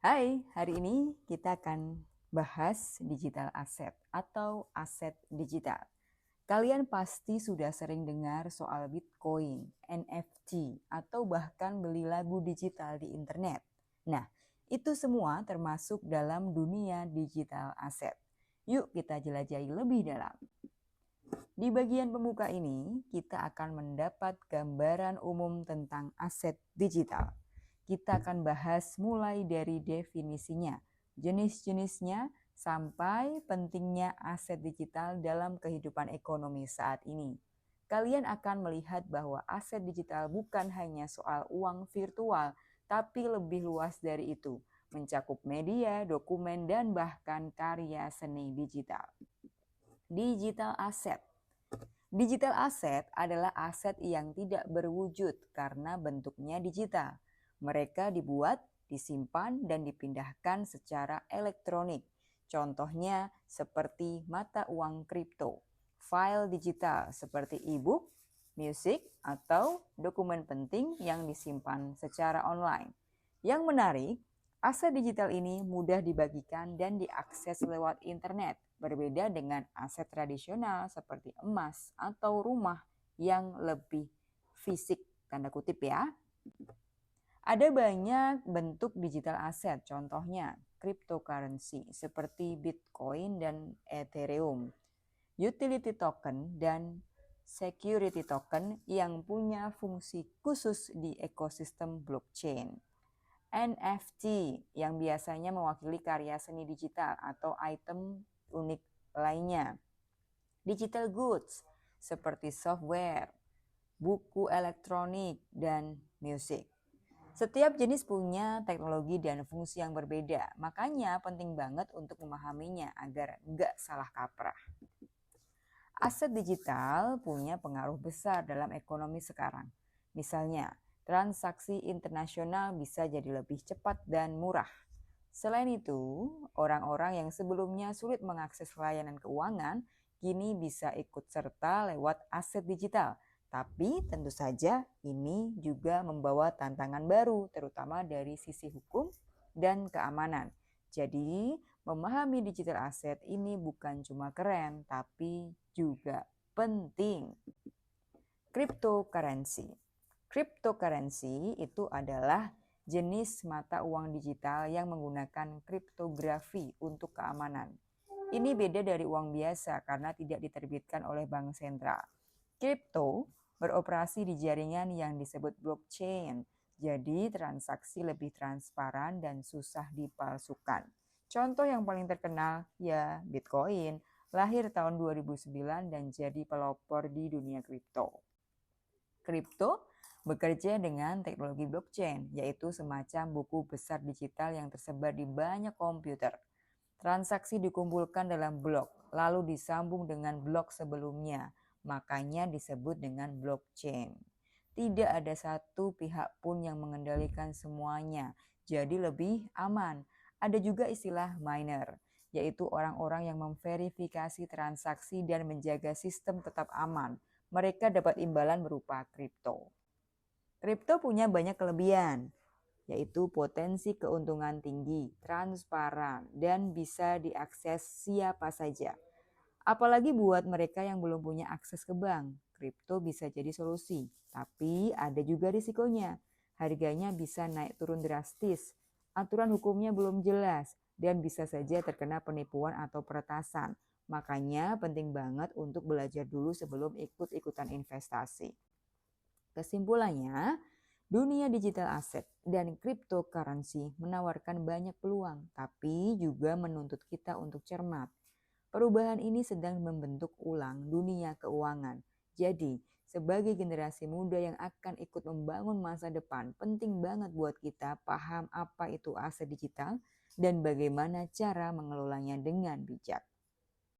Hai, hari ini kita akan bahas digital asset atau aset digital. Kalian pasti sudah sering dengar soal Bitcoin, NFT, atau bahkan beli lagu digital di internet. Nah, itu semua termasuk dalam dunia digital asset. Yuk kita jelajahi lebih dalam. Di bagian pembuka ini, kita akan mendapat gambaran umum tentang aset digital. Kita akan bahas mulai dari definisinya, jenis-jenisnya, sampai pentingnya aset digital dalam kehidupan ekonomi saat ini. Kalian akan melihat bahwa aset digital bukan hanya soal uang virtual, tapi lebih luas dari itu, mencakup media, dokumen, dan bahkan karya seni digital. Digital asset. Digital asset adalah aset yang tidak berwujud karena bentuknya digital. Mereka dibuat, disimpan, dan dipindahkan secara elektronik. Contohnya seperti mata uang kripto, file digital seperti e-book, musik, atau dokumen penting yang disimpan secara online. Yang menarik, aset digital ini mudah dibagikan dan diakses lewat internet, berbeda dengan aset tradisional seperti emas atau rumah yang lebih fisik, tanda kutip ya. Ada banyak bentuk digital aset, contohnya cryptocurrency seperti Bitcoin dan Ethereum, utility token dan security token yang punya fungsi khusus di ekosistem blockchain. NFT yang biasanya mewakili karya seni digital atau item unik lainnya. Digital goods seperti software, buku elektronik, dan musik. Setiap jenis punya teknologi dan fungsi yang berbeda, makanya penting banget untuk memahaminya agar nggak salah kaprah. Aset digital punya pengaruh besar dalam ekonomi sekarang. Misalnya, transaksi internasional bisa jadi lebih cepat dan murah. Selain itu, orang-orang yang sebelumnya sulit mengakses layanan keuangan kini bisa ikut serta lewat aset digital. Tapi tentu saja ini juga membawa tantangan baru, terutama dari sisi hukum dan keamanan. Jadi, memahami digital asset ini bukan cuma keren, tapi juga penting. Cryptocurrency. Cryptocurrency itu adalah jenis mata uang digital yang menggunakan kriptografi untuk keamanan. Ini beda dari uang biasa karena tidak diterbitkan oleh bank sentral. Kripto beroperasi di jaringan yang disebut blockchain, jadi transaksi lebih transparan dan susah dipalsukan. Contoh yang paling terkenal ya Bitcoin, lahir tahun 2009 dan jadi pelopor di dunia kripto. Kripto bekerja dengan teknologi blockchain, yaitu semacam buku besar digital yang tersebar di banyak komputer. Transaksi dikumpulkan dalam blok, lalu disambung dengan blok sebelumnya, makanya disebut dengan blockchain. Tidak ada satu pihak pun yang mengendalikan semuanya, jadi lebih aman. Ada juga istilah miner, yaitu orang-orang yang memverifikasi transaksi dan menjaga sistem tetap aman. Mereka dapat imbalan berupa kripto. Kripto punya banyak kelebihan, yaitu potensi keuntungan tinggi, transparan, dan bisa diakses siapa saja. Apalagi buat mereka yang belum punya akses ke bank, kripto bisa jadi solusi. Tapi ada juga risikonya. Harganya bisa naik turun drastis, aturan hukumnya belum jelas, dan bisa saja terkena penipuan atau peretasan. Makanya penting banget untuk belajar dulu sebelum ikut-ikutan investasi. Kesimpulannya, dunia digital asset dan cryptocurrency menawarkan banyak peluang, tapi juga menuntut kita untuk cermat. Perubahan ini sedang membentuk ulang dunia keuangan. Jadi, sebagai generasi muda yang akan ikut membangun masa depan, penting banget buat kita paham apa itu aset digital dan bagaimana cara mengelolanya dengan bijak.